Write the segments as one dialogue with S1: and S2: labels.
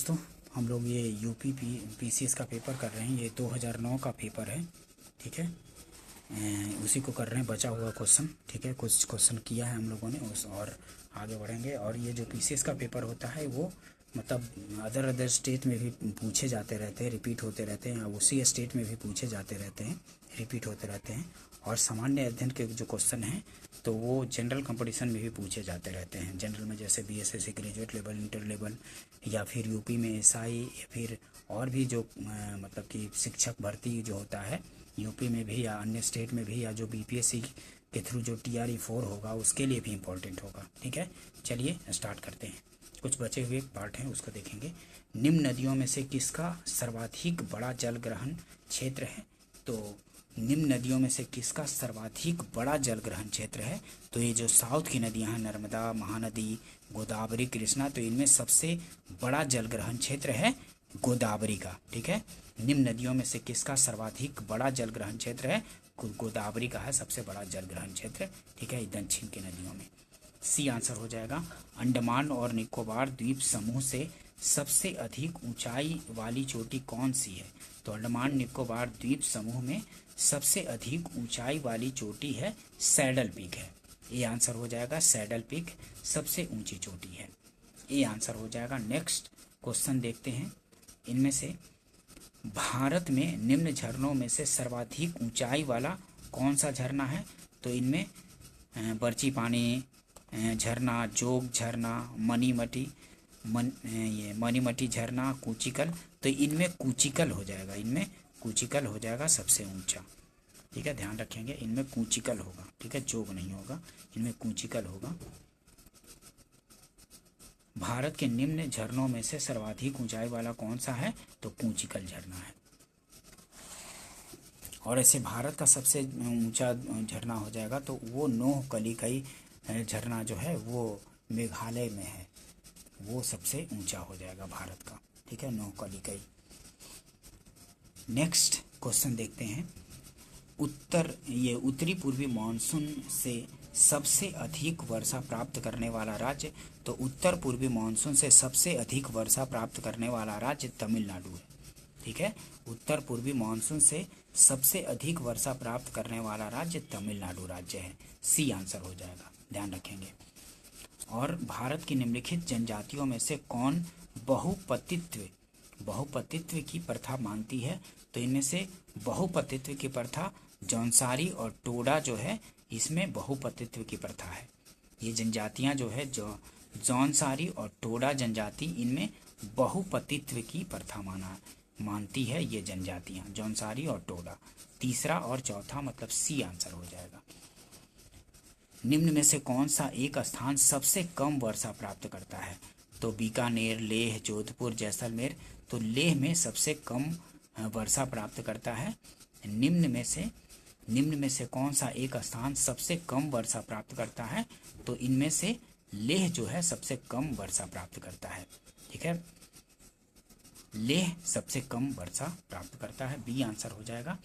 S1: दोस्तों, हम लोग ये यूपी पीसीएस का पेपर कर रहे हैं। ये 2009 का पेपर है, ठीक है। उसी को कर रहे हैं, बचा हुआ क्वेश्चन, ठीक है। कुछ क्वेश्चन किया है हम लोगों ने उस, और आगे बढ़ेंगे। और ये जो पीसीएस का पेपर होता है वो मतलब अदर स्टेट में भी पूछे जाते रहते हैं, रिपीट होते रहते हैं, उसी स्टेट में भी पूछे जाते रहते हैं, रिपीट होते रहते हैं। और सामान्य अध्ययन के जो क्वेश्चन हैं तो वो जनरल कंपटीशन में भी पूछे जाते रहते हैं। जनरल में जैसे BSSC graduate level, inter level, या फिर यूपी में एसआई, या फिर और भी जो मतलब कि शिक्षक भर्ती जो होता है यूपी में भी या अन्य स्टेट में भी, या जो बीपीएससी के थ्रू जो TRE 4 होगा उसके लिए भी इम्पोर्टेंट होगा, ठीक है। चलिए स्टार्ट करते हैं। कुछ बचे हुए पार्ट हैं उसको देखेंगे। निम्न नदियों में से किसका सर्वाधिक बड़ा जल ग्रहण क्षेत्र है? तो निम्न नदियों में से किसका सर्वाधिक बड़ा जल ग्रहण क्षेत्र है? तो ये जो साउथ की नदियां हैं, नर्मदा, महानदी, गोदावरी, कृष्णा, तो इनमें सबसे बड़ा जल ग्रहण क्षेत्र है गोदावरी का, ठीक है। निम्न नदियों में से किसका सर्वाधिक बड़ा जल ग्रहण क्षेत्र है? गोदावरी का है सबसे बड़ा जल ग्रहण क्षेत्र, ठीक है, दक्षिण की नदियों में। सी आंसर हो जाएगा। अंडमान और निकोबार द्वीप समूह से सबसे अधिक ऊंचाई वाली चोटी कौन सी है? तो अंडमान निकोबार द्वीप समूह में सबसे अधिक ऊंचाई वाली चोटी है सैडल पीक है। ये आंसर हो जाएगा, सैडल पीक सबसे ऊंची चोटी है। ये आंसर हो जाएगा। नेक्स्ट क्वेश्चन देखते हैं। इनमें से भारत में निम्न झरनों में से सर्वाधिक ऊंचाई वाला कौन सा झरना है? तो इनमें बरची पानी झरना, जोग झरना, मनीमटी झरना, कूचिकल, तो इनमें कूचिकल हो जाएगा। इनमें कूचिकल हो जाएगा सबसे ऊंचा, ठीक है, ध्यान रखेंगे। इनमें कूचिकल होगा, ठीक है, जोग नहीं होगा, इनमें कूचिकल होगा। भारत के निम्न झरनों में से सर्वाधिक ऊंचाई वाला कौन सा है? तो कूचिकल झरना है। और ऐसे भारत का सबसे ऊंचा झरना हो जाएगा तो वो नोहकलिकई झरना जो है वो मेघालय में है, वो सबसे ऊंचा हो जाएगा भारत का, ठीक है, नोहकलिकई। नेक्स्ट क्वेश्चन देखते हैं। उत्तरी पूर्वी मानसून से सबसे अधिक वर्षा प्राप्त करने वाला राज्य? तो उत्तर पूर्वी मानसून से सबसे अधिक वर्षा प्राप्त करने वाला राज्य तमिलनाडु है, ठीक है। उत्तर पूर्वी मानसून से सबसे अधिक वर्षा प्राप्त करने वाला राज्य तमिलनाडु राज्य है। सी आंसर हो जाएगा, ध्यान रखेंगे। और भारत की निम्नलिखित जनजातियों में से कौन बहुपतित्व की प्रथा मानती है? तो इनमें से बहुपतित्व की प्रथा जौनसारी और टोडा जो है, इसमें बहुपतित्व की प्रथा है। ये जनजातियां जो है, जो जौनसारी और टोडा जनजाति, इनमें बहुपतित्व की प्रथा मानती है ये जनजातियां, जौनसारी और टोडा। तीसरा और चौथा मतलब सी आंसर हो जाएगा। निम्न में से कौन सा एक स्थान सबसे कम वर्षा प्राप्त करता है? तो बीकानेर, लेह, जोधपुर, जैसलमेर, तो लेह में सबसे कम वर्षा प्राप्त करता है। निम्न में से कौन सा एक स्थान सबसे कम वर्षा प्राप्त करता है? तो इनमें से लेह जो है सबसे कम वर्षा प्राप्त करता है, ठीक है, लेह सबसे कम वर्षा प्राप्त करता है। बी आंसर हो जाएगा।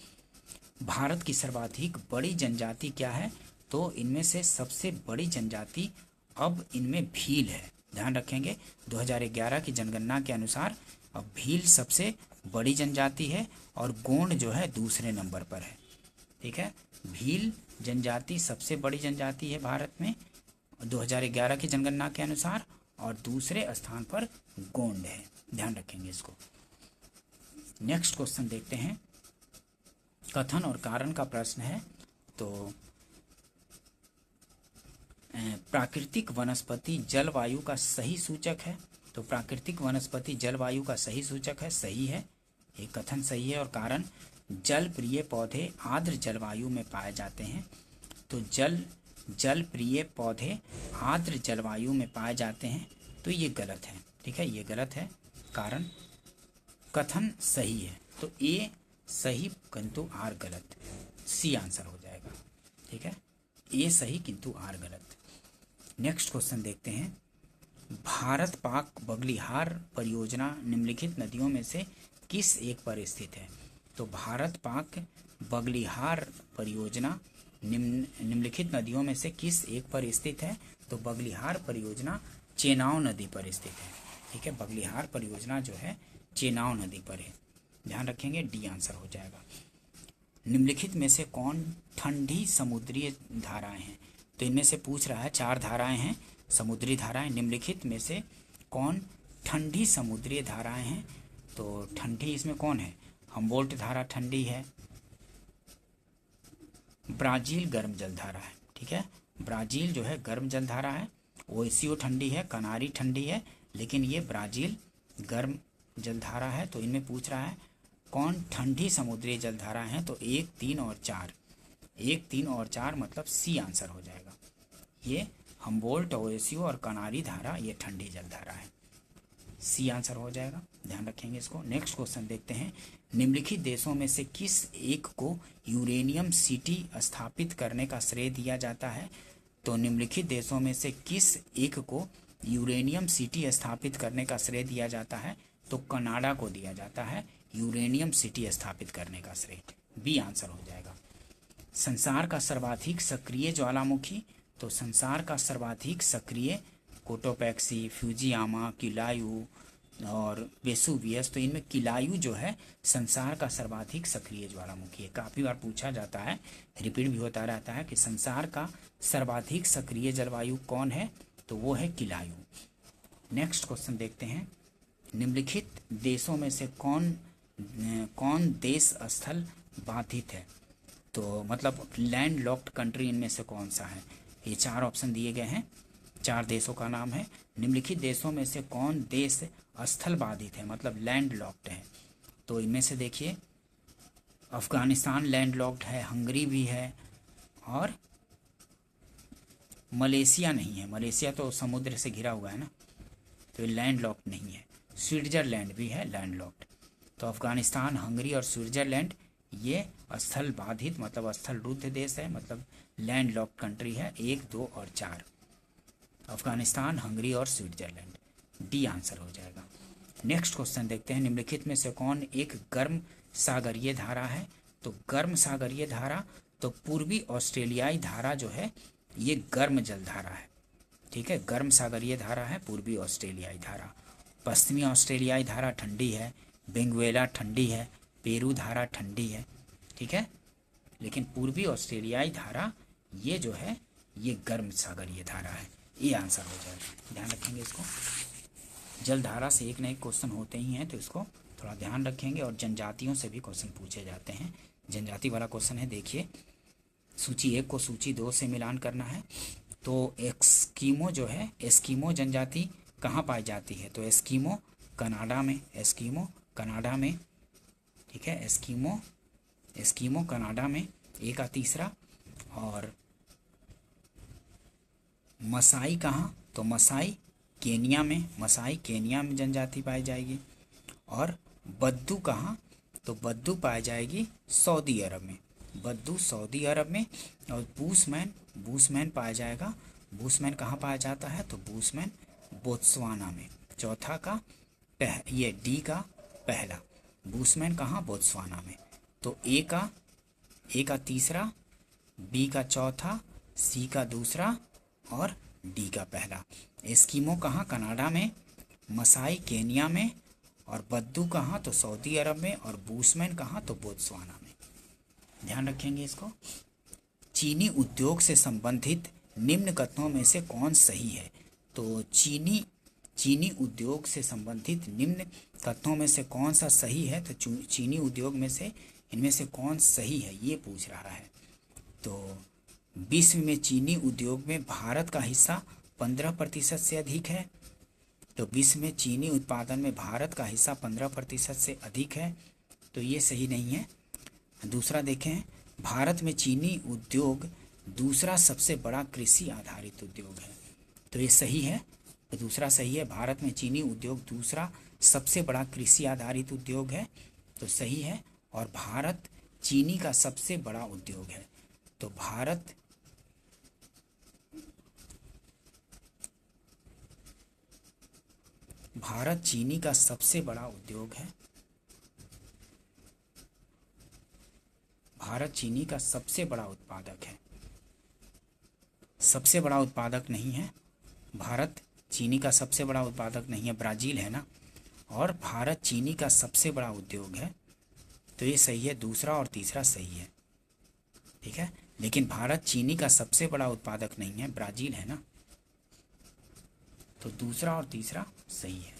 S1: भारत की सर्वाधिक बड़ी जनजाति क्या है? तो इनमें से सबसे बड़ी जनजाति अब इनमें भील है, ध्यान रखेंगे। 2011 की जनगणना के अनुसार अब भील सबसे बड़ी जनजाति है और गोंड जो है दूसरे नंबर पर है, ठीक है। भील जनजाति सबसे बड़ी जनजाति है भारत में 2011 की जनगणना के अनुसार, और दूसरे स्थान पर गोंड है, ध्यान रखेंगे इसको। नेक्स्ट क्वेश्चन देखते हैं। कथन और कारण का प्रश्न है। तो प्राकृतिक वनस्पति जलवायु का सही सूचक है? तो प्राकृतिक वनस्पति जलवायु का सही सूचक है, सही है, ये कथन सही है। और कारण, जल प्रिय पौधे आर्द्र जलवायु में पाए जाते हैं। तो जल प्रिय पौधे आर्द्र जलवायु में पाए जाते हैं, तो ये गलत है, ठीक है, ये गलत है। कारण, कथन सही है, तो ए सही किंतु आर गलत, सी आंसर हो जाएगा, ठीक है, ए सही किंतु आर गलत। नेक्स्ट क्वेश्चन देखते हैं। भारत पाक बगलिहार परियोजना निम्नलिखित नदियों में से किस एक पर स्थित है? तो भारत पाक बगलिहार परियोजना निम्नलिखित नदियों में से किस एक पर स्थित है? तो बगलिहार परियोजना चेनाब नदी पर स्थित है, ठीक है, बगलिहार परियोजना जो है चेनाब नदी पर है, ध्यान रखेंगे, डी आंसर हो जाएगा। निम्नलिखित में से कौन ठंडी समुद्री धाराएं हैं? तो इनमें से पूछ रहा है, 4 धाराएं हैं समुद्री धाराएं, निम्नलिखित में से कौन ठंडी समुद्री धाराएं हैं? तो ठंडी इसमें कौन है? हम्बोल्ट धारा ठंडी है, ब्राजील गर्म जल धारा है, ठीक है, ब्राजील जो है गर्म जल धारा है, ओएससीओ ठंडी है, कनारी ठंडी है, लेकिन ये ब्राजील गर्म जल धारा है। तो इनमें पूछ रहा है कौन ठंडी समुद्री जल धारा है? तो 1, 3 और 4, 1, 3 और 4 मतलब सी आंसर हो जाएगा। ये हम्बोल्ट, ओएससीओ और कनारी धारा ये ठंडी जल धारा है, सी आंसर हो जाएगा, ध्यान रखेंगे इसको। नेक्स्ट क्वेश्चन देखते हैं, निम्नलिखित देशों में से किस एक को यूरेनियम सिटी स्थापित करने का श्रेय दिया जाता है? तो निम्नलिखित देशों में से किस एक को यूरेनियम सिटी स्थापित करने का श्रेय दिया जाता है? तो कनाडा को दिया जाता है यूरेनियम सिटी स्थापित करने का श्रेय, बी आंसर हो जाएगा। संसार का सर्वाधिक सक्रिय ज्वालामुखी? तो संसार का सर्वाधिक सक्रिय कोटोपैक्सी, फ्यूजियामा, किलायू और वेसुवियस। तो इनमें किलायू जो है संसार का सर्वाधिक सक्रिय ज्वालामुखी है। काफ़ी बार पूछा जाता है, रिपीट भी होता रहता है कि संसार का सर्वाधिक सक्रिय जलवायु कौन है? तो वो है किलायू। नेक्स्ट क्वेश्चन देखते हैं, निम्नलिखित देशों में से कौन देश स्थल बाधित है? तो मतलब लैंड लॉक्ड कंट्री इनमें से कौन सा है? ये 4 ऑप्शन दिए गए हैं, 4 देशों का नाम है। निम्नलिखित देशों में से कौन देश स्थल बाधित है, मतलब लैंड लॉक्ड है? तो इनमें से देखिए, अफगानिस्तान लैंड लॉक्ड है, हंगरी भी है, और मलेशिया नहीं है। मलेशिया तो समुद्र से घिरा हुआ है ना, तो ये लैंड लॉक्ड नहीं है। स्विट्जरलैंड भी है लैंड लॉक्ड। तो अफगानिस्तान, हंगरी और स्विट्जरलैंड ये स्थल बाधित मतलब स्थल रुद्ध देश है, मतलब लैंड लॉक्ड कंट्री है। 1, 2 और 4 अफगानिस्तान, हंगरी और स्विट्जरलैंड, डी आंसर हो जाएगा। नेक्स्ट क्वेश्चन देखते हैं, निम्नलिखित में से कौन एक गर्म सागरीय धारा है? तो गर्म सागरीय धारा, तो पूर्वी ऑस्ट्रेलियाई धारा जो है ये गर्म जल धारा है, ठीक है, गर्म सागरीय धारा है पूर्वी ऑस्ट्रेलियाई धारा। पश्चिमी ऑस्ट्रेलियाई धारा ठंडी है, बेंगुएला ठंडी है, पेरू धारा ठंडी है, ठीक है, लेकिन पूर्वी ऑस्ट्रेलियाई धारा ये जो है ये गर्म सागरीय धारा है, ये आंसर हो जाएगा, ध्यान रखेंगे इसको। जल धारा से एक न एक क्वेश्चन होते ही हैं, तो इसको थोड़ा ध्यान रखेंगे। और जनजातियों से भी क्वेश्चन पूछे जाते हैं। जनजाति वाला क्वेश्चन है, देखिए, सूची 1 को सूची 2 से मिलान करना है। तो एस्किमो जो है, एस्किमो जनजाति कहाँ पाई जाती है? तो एस्किमो कनाडा में, एस्किमो कनाडा में, ठीक है, एस्किमो कनाडा में, एक का तीसरा। और मसाई कहाँ? तो मसाई केनिया में, मसाई केनिया में जनजाति पाई जाएगी। और बद्दू कहाँ? तो बद्दू पाई जाएगी सऊदी अरब में, बद्दू सऊदी अरब में। और बूसमैन पाया जाएगा, बूसमैन कहाँ पाया जाता है? तो बूसमैन बोत्सवाना में। चौथा का ये डी का पहला, बूसमैन कहाँ? बोत्सवाना में। तो ए का तीसरा, बी का चौथा, सी का दूसरा और डी का पहला। एस्किमो कहाँ? कनाडा में, मसाई केनिया में, और बद्दू कहाँ? तो सऊदी अरब में, और बूसमैन कहाँ? तो बोत्सवाना में, ध्यान रखेंगे इसको। चीनी उद्योग से संबंधित निम्न कथनों में से कौन सही है? तो चीनी उद्योग से संबंधित निम्न कथनों में से कौन सा सही है? तो चीनी उद्योग में से इनमें से कौन सही है ये पूछ रहा है। तो विश्व में चीनी उद्योग में भारत का हिस्सा 15% से अधिक है। तो विश्व में चीनी उत्पादन में भारत का हिस्सा 15% से अधिक है, तो ये सही नहीं है। दूसरा देखें, भारत में चीनी उद्योग दूसरा सबसे बड़ा कृषि आधारित उद्योग है, तो ये सही है। तो दूसरा सही है, भारत में चीनी उद्योग दूसरा सबसे बड़ा कृषि आधारित उद्योग है, तो सही है। और भारत चीनी का सबसे बड़ा उद्योग है, तो भारत चीनी का सबसे बड़ा उद्योग है, भारत चीनी का सबसे बड़ा उत्पादक है, सबसे बड़ा उत्पादक नहीं है, भारत चीनी का सबसे बड़ा उत्पादक नहीं है, ब्राज़ील है ना। और भारत चीनी का सबसे बड़ा उद्योग है, तो ये सही है, दूसरा और तीसरा सही है, ठीक है। लेकिन भारत चीनी का सबसे बड़ा उत्पादक नहीं है, ब्राज़ील है ना, तो दूसरा और तीसरा सही है।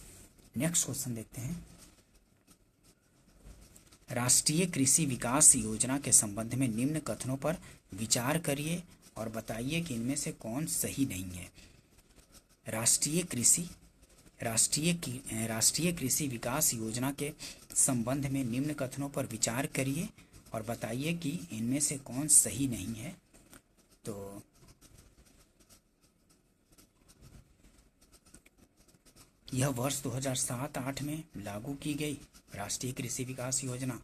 S1: नेक्स्ट क्वेश्चन देखते हैं। राष्ट्रीय कृषि विकास योजना के संबंध में निम्न कथनों पर विचार करिए और बताइए कि इनमें से कौन सही नहीं है। राष्ट्रीय कृषि विकास योजना के संबंध में निम्न कथनों पर विचार करिए और बताइए कि इनमें से कौन सही नहीं है। तो यह वर्ष 2007-8 में लागू की गई राष्ट्रीय कृषि विकास योजना।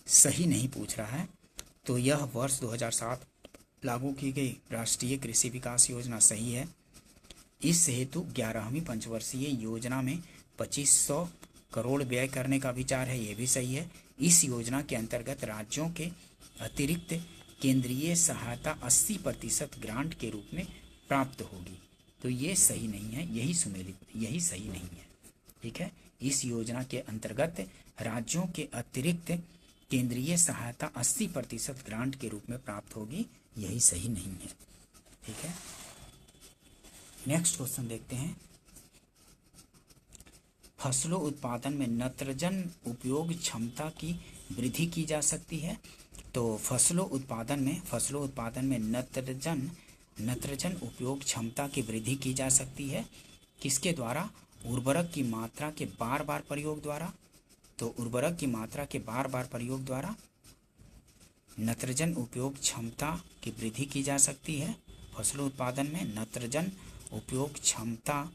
S1: सही नहीं पूछ रहा है, तो यह वर्ष 2007 लागू की गई राष्ट्रीय कृषि विकास योजना सही है। इस हेतु 11वीं पंचवर्षीय योजना में 2500 करोड़ व्यय करने का विचार है, ये भी सही है। इस योजना के अंतर्गत राज्यों के अतिरिक्त केंद्रीय सहायता 80% ग्रांट के रूप में प्राप्त होगी, तो ये सही नहीं है, यही सही नहीं है, ठीक है। इस योजना के अंतर्गत राज्यों के अतिरिक्त केंद्रीय सहायता 80% ग्रांट के रूप में प्राप्त होगी, यही सही नहीं है, ठीक है। नेक्स्ट क्वेश्चन देखते हैं। फसलों उत्पादन में नत्रजन उपयोग क्षमता की वृद्धि की जा सकती है। तो फसलों उत्पादन में नत्रजन उपयोग क्षमता की वृद्धि की जा सकती है। किसके द्वारा? उर्वरक की मात्रा के बार बार प्रयोग द्वारा। तो उर्वरक की मात्रा के बार बार प्रयोग द्वारा नत्रजन उपयोग क्षमता की वृद्धि की जा सकती है। फसलों उत्पादन में नत्रजन उपयोग क्षमता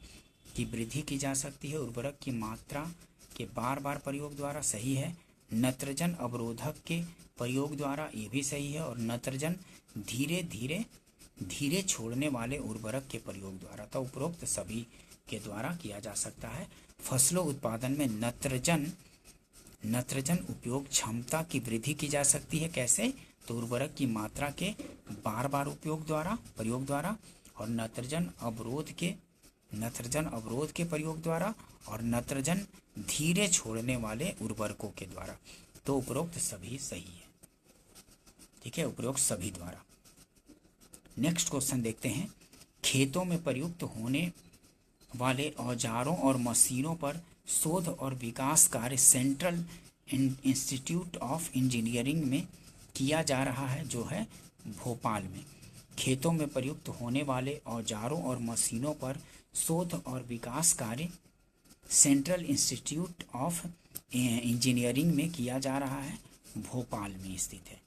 S1: की वृद्धि की जा सकती है उर्वरक की मात्रा के बार बार प्रयोग द्वारा, सही है। नत्रजन अवरोधक के प्रयोग द्वारा, ये भी सही है। और नत्रजन धीरे छोड़ने वाले उर्वरक के प्रयोग द्वारा, तो उपरोक्त सभी के द्वारा किया जा सकता है। फसलों उत्पादन में नत्रजन उपयोग क्षमता की वृद्धि की जा सकती है, कैसे? तो उर्वरक की मात्रा के बार बार प्रयोग द्वारा और नत्रजन अवरोध के प्रयोग द्वारा और नत्रजन धीरे छोड़ने वाले उर्वरकों के द्वारा, तो उपरोक्त सभी सही है, ठीक है, उपरोक्त सभी द्वारा। नेक्स्ट क्वेश्चन देखते हैं। खेतों में प्रयुक्त होने वाले औजारों और मशीनों पर शोध और विकास कार्य सेंट्रल इंस्टीट्यूट ऑफ इंजीनियरिंग में किया जा रहा है, जो है भोपाल में। खेतों में प्रयुक्त होने वाले औजारों और मशीनों पर शोध और विकास कार्य सेंट्रल इंस्टीट्यूट ऑफ इंजीनियरिंग में किया जा रहा है, भोपाल में स्थित है,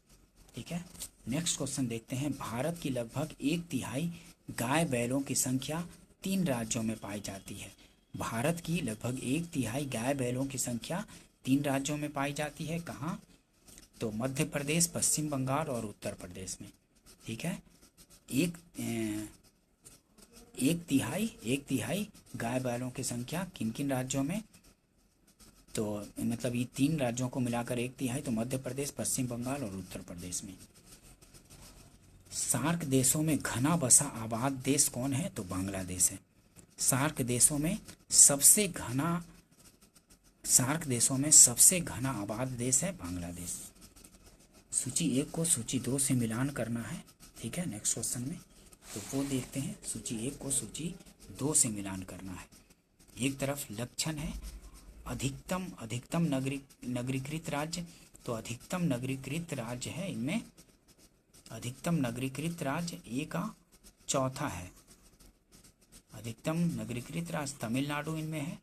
S1: ठीक है। नेक्स्ट क्वेश्चन देखते हैं। भारत की लगभग 1/3 गाय बैलों की संख्या 3 राज्यों में पाई जाती है। भारत की लगभग 1/3 गाय बैलों की संख्या 3 राज्यों में पाई जाती है। कहाँ? तो मध्य प्रदेश, पश्चिम बंगाल और उत्तर प्रदेश में, ठीक है। एक तिहाई गाय बैलों की संख्या किन किन राज्यों में? तो मतलब ये 3 राज्यों को मिलाकर 1/3, तो मध्य प्रदेश, पश्चिम बंगाल और उत्तर प्रदेश में। सार्क देशों में घना बसा आबाद देश कौन है? तो बांग्लादेश है। सार्क देशों में सबसे घना आबाद देश है बांग्लादेश। सूची 1 को सूची 2 से मिलान करना है, ठीक है। नेक्स्ट क्वेश्चन में तो वो देखते हैं। सूची 1 को सूची 2 से मिलान करना है। एक तरफ लक्षण है अधिकतम नगरीकृत राज्य, तो अधिकतम नगरीकृत राज्य है, इनमें अधिकतम नगरीकृत राज्य ए का चौथा है। अधिकतम नगरीकृत राज्य तमिलनाडु इनमें है।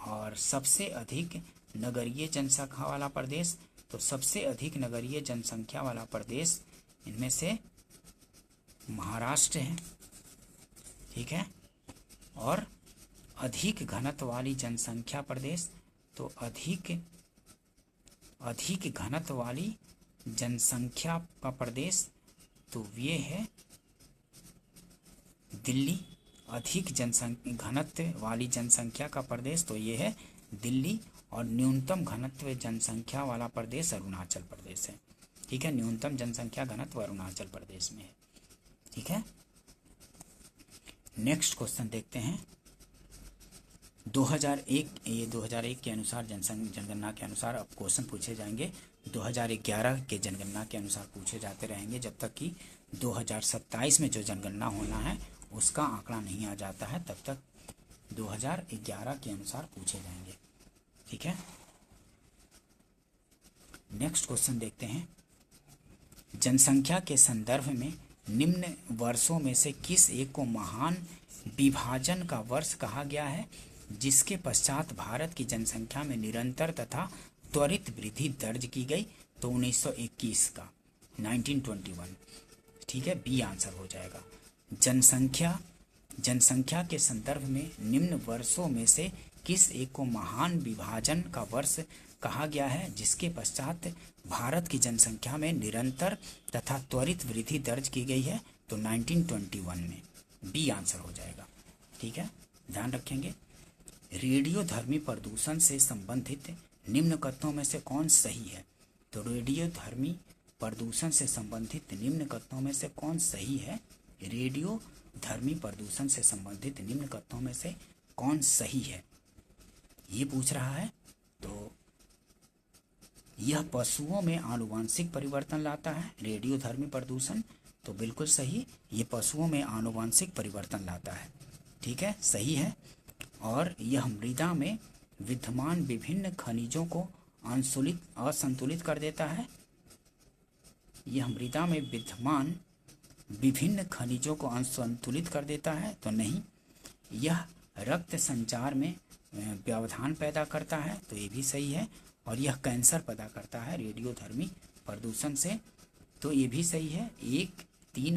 S1: और सबसे अधिक नगरीय जनसंख्या वाला प्रदेश, तो सबसे अधिक नगरीय जनसंख्या वाला प्रदेश इनमें से महाराष्ट्र है, ठीक है। और अधिक घनत्व वाली जनसंख्या प्रदेश, तो अधिक घनत्व वाली जनसंख्या का प्रदेश, तो ये है दिल्ली। अधिक घनत्व वाली जनसंख्या का प्रदेश, तो ये है दिल्ली। और न्यूनतम घनत्व जनसंख्या वाला प्रदेश अरुणाचल प्रदेश है, ठीक है। न्यूनतम जनसंख्या घनत्व अरुणाचल प्रदेश में है, ठीक है। नेक्स्ट क्वेश्चन देखते हैं। 2001 ये 2001 के अनुसार जनगणना के अनुसार अब क्वेश्चन पूछे जाएंगे। 2011 के जनगणना के अनुसार पूछे जाते रहेंगे जब तक कि 2027 में जो जनगणना होना है उसका आंकड़ा नहीं आ जाता है, तब तक 2011 के अनुसार पूछे जाएंगे। ठीक है, नेक्स्ट क्वेश्चन देखते हैं। जनसंख्या के संदर्भ में निम्न वर्षों में से किस एक को महान विभाजन का वर्ष कहा गया है, जिसके पश्चात भारत की जनसंख्या में निरंतर तथा त्वरित वृद्धि दर्ज की गई? तो 1921 का, 1921। ठीक है, बी आंसर हो जाएगा। जनसंख्या के संदर्भ में निम्न वर्षों में से किस एक को महान विभाजन का वर्ष कहा गया है, जिसके पश्चात भारत की जनसंख्या में निरंतर तथा त्वरित वृद्धि दर्ज की गई है? तो 1921 में, बी आंसर हो जाएगा। ठीक है, ध्यान रखेंगे। रेडियोधर्मी प्रदूषण से संबंधित निम्न कथनों में से कौन सही है? तो रेडियोधर्मी प्रदूषण से संबंधित निम्न कथनों में से कौन सही है? रेडियोधर्मी प्रदूषण से संबंधित निम्न कथनों में से कौन सही है, ये पूछ रहा है। तो यह पशुओं में आनुवांशिक परिवर्तन लाता है, रेडियोधर्मी प्रदूषण, तो बिल्कुल सही, ये पशुओं में आनुवांशिक परिवर्तन लाता है। ठीक है, सही है। और यह मृदा में विद्यमान विभिन्न खनिजों को असंतुलित कर देता है। यह मृदा में विद्यमान विभिन्न खनिजों को असंतुलित कर देता है, तो नहीं। यह रक्त संचार में व्यवधान पैदा करता है, तो ये भी सही है। और यह कैंसर पैदा करता है रेडियोधर्मी प्रदूषण से, तो ये भी सही है। 1, 3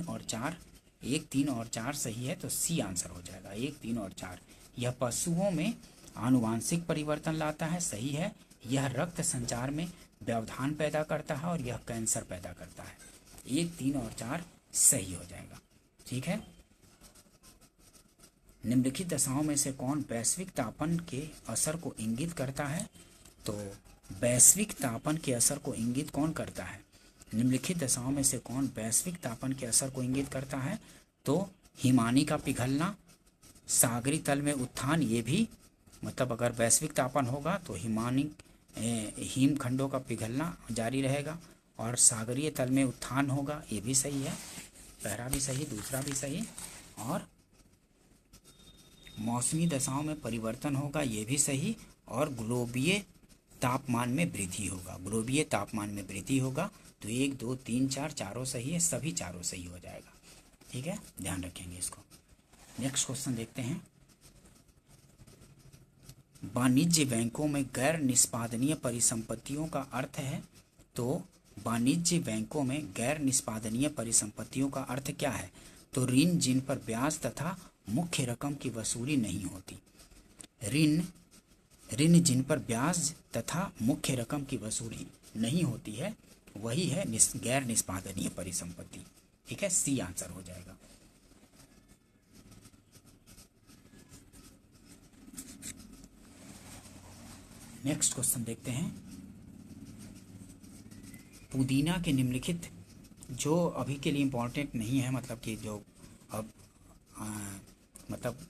S1: और 4 सही है, तो सी आंसर हो जाएगा। 1, 3 और 4। यह पशुओं में आनुवांशिक परिवर्तन लाता है, सही है। यह रक्त संचार में व्यवधान पैदा करता है और यह कैंसर पैदा करता है। 1, 3 और 4 सही हो जाएगा। ठीक है, निम्नलिखित दशाओं में से कौन वैश्विक तापन के असर को इंगित करता है? तो वैश्विक तापन के असर को इंगित कौन करता है? निम्नलिखित दशाओं में से कौन वैश्विक तापन के असर को इंगित करता है? तो हिमानी का पिघलना, सागरी तल में उत्थान, ये भी मतलब अगर वैश्विक तापन होगा तो हिमखंडों का पिघलना जारी रहेगा और सागरीय तल में उत्थान होगा, ये भी सही है। पहला भी सही, दूसरा भी सही। और मौसमी दशाओं में परिवर्तन होगा, ये भी सही। और ग्लोबीय तापमान में वृद्धि होगा, ग्लोबीय तापमान में वृद्धि होगा। तो 1, 2, 3, 4 चारों सही है, सभी चारों सही हो जाएगा। ठीक है, ध्यान रखेंगे इसको। नेक्स्ट क्वेश्चन देखते हैं। वाणिज्य बैंकों में गैर निष्पादनीय परिसंपत्तियों का अर्थ है? तो वाणिज्य बैंकों में गैर निष्पादनीय परिसंपत्तियों का अर्थ क्या है? तो ऋण जिन पर ब्याज तथा मुख्य रकम की वसूली नहीं होती। ऋण जिन पर ब्याज तथा मुख्य रकम की वसूली नहीं होती है, वही है गैर निष्पादनीय परिसंपत्ति। ठीक है, सी आंसर हो जाएगा। नेक्स्ट क्वेश्चन देखते हैं। पुदीना के निम्नलिखित, जो अभी के लिए इम्पोर्टेंट नहीं है, मतलब कि जो अब मतलब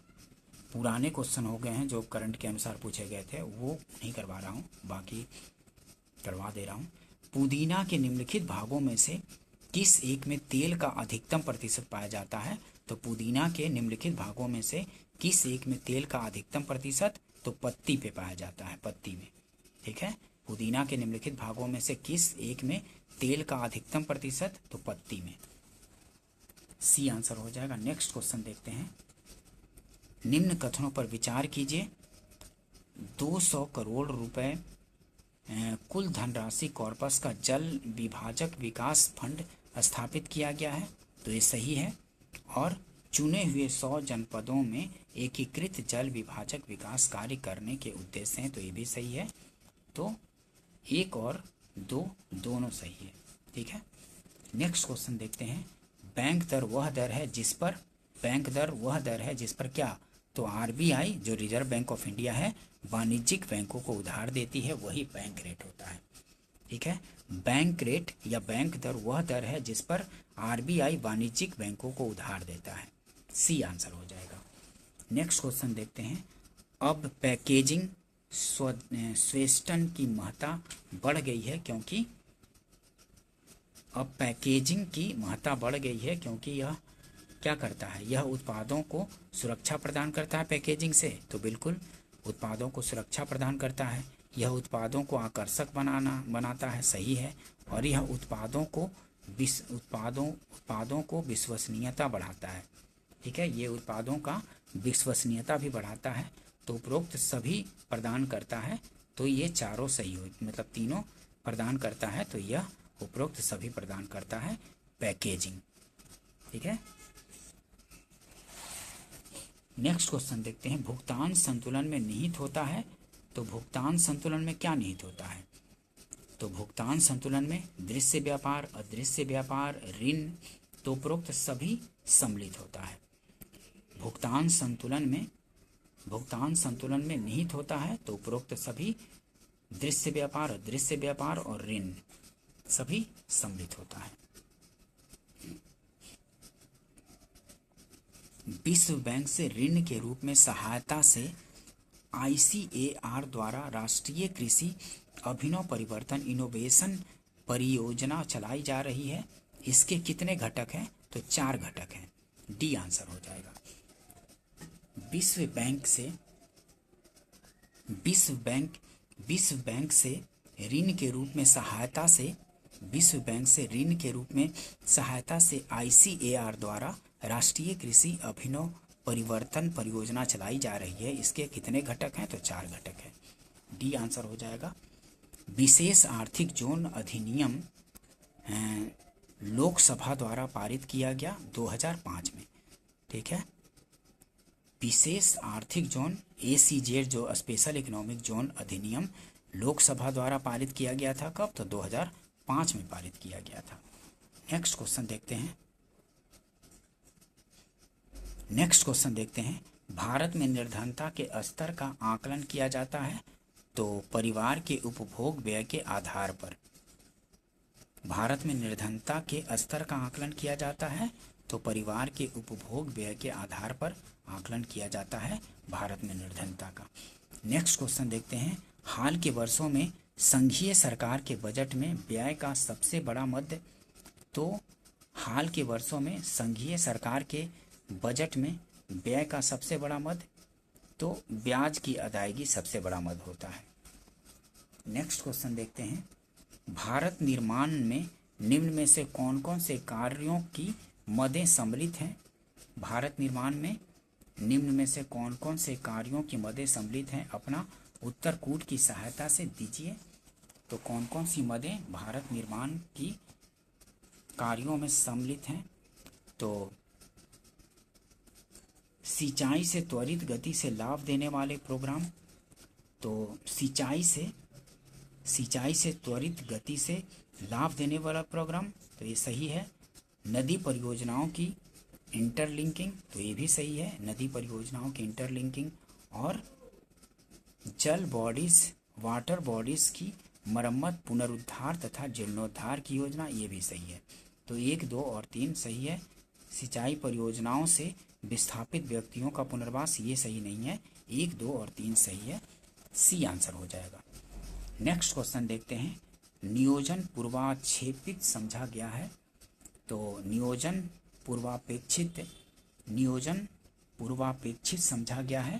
S1: पुराने क्वेश्चन हो गए हैं जो करंट के अनुसार पूछे गए थे, वो नहीं करवा रहा हूँ, बाकी करवा दे रहा हूँ। पुदीना के निम्नलिखित भागों में से किस एक में तेल का अधिकतम प्रतिशत पाया जाता है? तो पुदीना के निम्नलिखित भागों में से किस एक में तेल का अधिकतम प्रतिशत? तो पत्ती पे पाया जाता है, पत्ती में। ठीक है, पुदीना के निम्नलिखित भागों में से किस एक में तेल का अधिकतम प्रतिशत? तो पत्ती में, सी आंसर हो जाएगा। नेक्स्ट क्वेश्चन देखते हैं। निम्न कथनों पर विचार कीजिए। 200 करोड़ रुपए कुल धनराशि कॉर्पस का जल विभाजक विकास फंड स्थापित किया गया है, तो ये सही है। और चुने हुए 100 जनपदों में एकीकृत जल विभाजक विकास कार्य करने के उद्देश्य हैं, तो ये भी सही है। तो 1 और 2 दोनों सही है। ठीक है, नेक्स्ट क्वेश्चन देखते हैं। बैंक दर वह दर है जिस पर क्या? तो आरबीआई जो रिजर्व बैंक ऑफ इंडिया है वाणिज्यिक बैंकों को उधार देती है, वही बैंक रेट होता है। ठीक है, बैंक रेट या बैंक दर वह दर है जिस पर आरबीआई वाणिज्यिक बैंकों को उधार देता है। सी आंसर हो जाएगा। नेक्स्ट क्वेश्चन देखते हैं। अब पैकेजिंग स्वेस्टन की महत्ता बढ़ गई है क्योंकि अब पैकेजिंग की महत्ता बढ़ गई है क्योंकि यह क्या करता है, यह उत्पादों को सुरक्षा प्रदान करता है पैकेजिंग से। तो बिल्कुल उत्पादों को सुरक्षा प्रदान करता है, यह उत्पादों को आकर्षक बनाता है, सही है। और यह उत्पादों को विश्वसनीयता बढ़ाता है, ठीक है, ये उत्पादों का विश्वसनीयता भी बढ़ाता है। तो उपरोक्त सभी प्रदान करता है, तो ये चारों सही हो, मतलब तीनों प्रदान करता है, तो यह उपरोक्त सभी प्रदान करता है पैकेजिंग, ठीक है। नेक्स्ट क्वेश्चन देखते हैं। भुगतान संतुलन में निहित होता है, तो भुगतान संतुलन में क्या निहित होता है, तो भुगतान संतुलन में दृश्य व्यापार, अदृश्य व्यापार, ऋण, तो उपरोक्त सभी सम्मिलित होता है। भुगतान संतुलन में निहित होता है, तो उपरोक्त सभी दृश्य व्यापार, अदृश्य व्यापार और ऋण सभी सम्मिलित होता है। विश्व बैंक से ऋण के रूप में सहायता से ICAR द्वारा राष्ट्रीय कृषि अभिनव परिवर्तन इनोवेशन परियोजना चलाई जा रही है। इसके कितने घटक हैं, तो 4 घटक हैं, डी आंसर हो जाएगा। विश्व बैंक से ऋण के रूप में सहायता से ICAR द्वारा राष्ट्रीय कृषि अभिनव परिवर्तन परियोजना चलाई जा रही है। इसके कितने घटक हैं, तो 4 घटक हैं, डी आंसर हो जाएगा। विशेष आर्थिक जोन अधिनियम लोकसभा द्वारा पारित किया गया 2005 में, ठीक है। विशेष आर्थिक जोन ACZ जो स्पेशल इकोनॉमिक जोन अधिनियम लोकसभा द्वारा पारित किया गया था, कब, तो 2005 में पारित किया गया था। नेक्स्ट क्वेश्चन देखते हैं। भारत में निर्धनता के स्तर का आकलन किया जाता है, तो परिवार के उपभोग व्यय के आधार पर। भारत में निर्धनता के स्तर का आकलन किया जाता है, तो परिवार के उपभोग व्यय के आधार पर आकलन किया जाता है भारत में निर्धनता का। नेक्स्ट क्वेश्चन देखते हैं। हाल के वर्षों में संघीय सरकार के बजट में व्यय का सबसे बड़ा मद, तो हाल के वर्षों में संघीय सरकार के बजट में व्यय का सबसे बड़ा मद, तो ब्याज की अदायगी सबसे बड़ा मद होता है। नेक्स्ट क्वेश्चन देखते हैं। भारत निर्माण में निम्न में से कौन कौन से कार्यों की मदें सम्मिलित हैं, भारत निर्माण में निम्न में से कौन कौन से कार्यों की मदें सम्मिलित हैं, अपना उत्तर कूट की सहायता से दीजिए। तो कौन कौन सी मदें भारत निर्माण की कार्यों में सम्मिलित हैं, तो सिंचाई से त्वरित गति से लाभ देने वाले प्रोग्राम, तो सिंचाई से त्वरित गति से लाभ देने वाला प्रोग्राम, तो ये सही है। नदी परियोजनाओं की इंटरलिंकिंग, तो ये भी सही है, नदी परियोजनाओं की इंटरलिंकिंग। और जल बॉडीज, वाटर बॉडीज की मरम्मत, पुनरुद्धार तथा जीर्णोद्धार की योजना, ये भी सही है। तो 1, 2 और 3 सही है। सिंचाई परियोजनाओं से विस्थापित व्यक्तियों का पुनर्वास, ये सही नहीं है, 1, 2 और 3 सही है, सी आंसर हो जाएगा। नेक्स्ट क्वेश्चन देखते हैं। नियोजन पूर्वाक्षेपित समझा गया है, तो नियोजन पूर्वापेक्षित समझा गया है,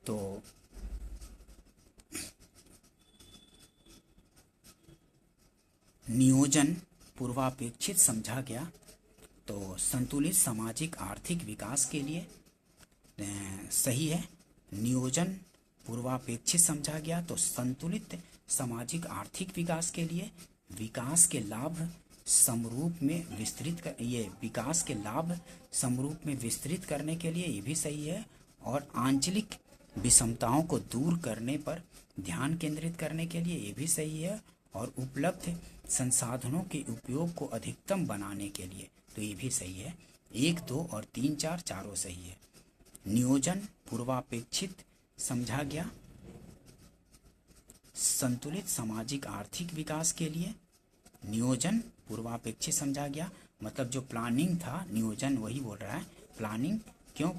S1: तो नियोजन पूर्वापेक्षित समझा गया, तो संतुलित सामाजिक आर्थिक विकास के लिए सही है। नियोजन पूर्वापेक्षित समझा गया, तो संतुलित सामाजिक आर्थिक विकास के लिए विकास के लाभ समरूप में विस्तृत करने के लिए, ये भी सही है। और आंचलिक विषमताओं को दूर करने पर ध्यान केंद्रित करने के लिए, ये भी सही है। और उपलब्ध संसाधनों के उपयोग को अधिकतम बनाने के लिए, तो ये भी सही है। 1, 2 और 3, 4 चारों सही है। नियोजन पूर्वापेक्षित समझा गया संतुलित सामाजिक आर्थिक विकास के लिए, नियोजन पूर्वापेक्षित समझा गया, मतलब जो प्लानिंग था, नियोजन वही बोल रहा है। प्लानिंग क्यों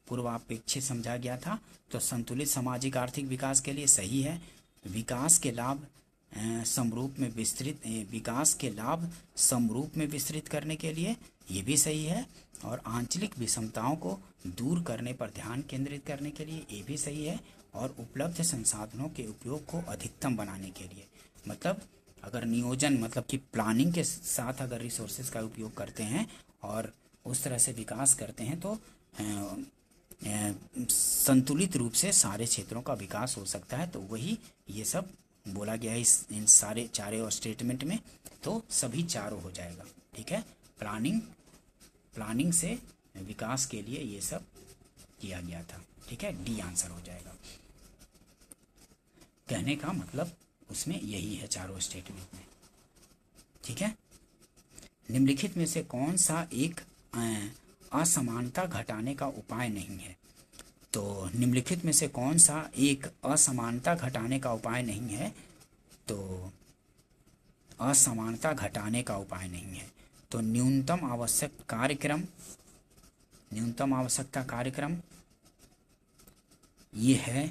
S1: पूर्वापेक्षित समझा गया था। तो संतुलित सामाजिक आर्थिक विकास के लिए सही है। विकास के लाभ समरूप में विस्तृत विकास के लाभ समरूप में विस्तृत करने के लिए ये भी सही है। और आंचलिक विषमताओं को दूर करने पर ध्यान केंद्रित करने के लिए ये भी सही है। और उपलब्ध संसाधनों के उपयोग को अधिकतम बनाने के लिए, मतलब अगर नियोजन मतलब कि प्लानिंग के साथ अगर रिसोर्सेज का उपयोग करते हैं और उस तरह से विकास करते हैं तो संतुलित रूप से सारे क्षेत्रों का विकास हो सकता है। तो वही ये सब बोला गया है इन सारे चारों स्टेटमेंट में। तो सभी चारों हो जाएगा, ठीक है। प्लानिंग से विकास के लिए ये सब किया गया था, ठीक है। डी आंसर हो जाएगा। कहने का मतलब उसमें यही है चारों स्टेटमेंट में, ठीक है। निम्नलिखित में से कौन सा एक असमानता घटाने का उपाय नहीं है? तो निम्नलिखित में से कौन सा एक असमानता घटाने का उपाय नहीं है? तो असमानता घटाने का उपाय नहीं है तो न्यूनतम आवश्यकता कार्यक्रम ये है